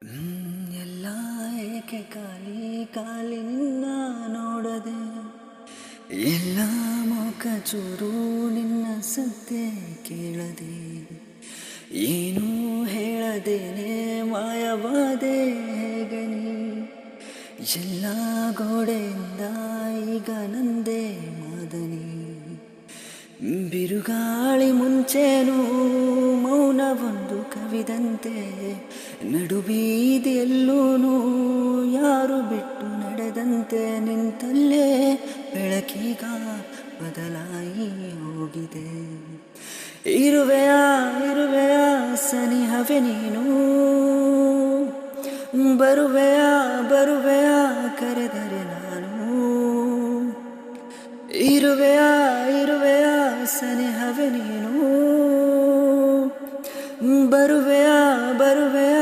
ಎಲ್ಲ ಏಕೆ ಖಾಲಿ ಖಾಲಿ ನಿನ್ನ ನೋಡದೆ, ಎಲ್ಲ ಮುಖ ಚೂರು ನಿನ್ನ ಸದ್ದೆ ಕೇಳದೆ, ಏನೂ ಹೇಳದೇನೆ ಮಾಯವಾದೆ ಹೇಗೆ ನೀ, ಎಲ್ಲ ಗೋಡೆಯಿಂದ ಈಗ ನಂದೇ ಮಾದನಿ, ಬಿರುಗಾಳಿ ಮುಂಚೆನೂ ಮೌನವೊಂದು ಕವಿದಂತೆ, ನಡುಬೀದಿಯಲ್ಲೂ ಯಾರು ಬಿಟ್ಟು ನಡೆದಂತೆ, ನಿಂತಲ್ಲೇ ಬೆಳಕೀಗ ಬದಲಾಗಿ ಹೋಗಿದೆ. ಇರುವೆಯಾ ಇರುವೆಯಾ ಸನಿಹವೇ ನೀನು, ಬರುವೆಯಾ ಬರುವೆಯಾ ಕರೆದರೆ ನಾನು, ಇರುವೆಯಾ ಇರುವೆಯಾ ಸನಿಹವೇ ನೀನು, ಬರುವೆಯಾ ಬರುವೆಯಾ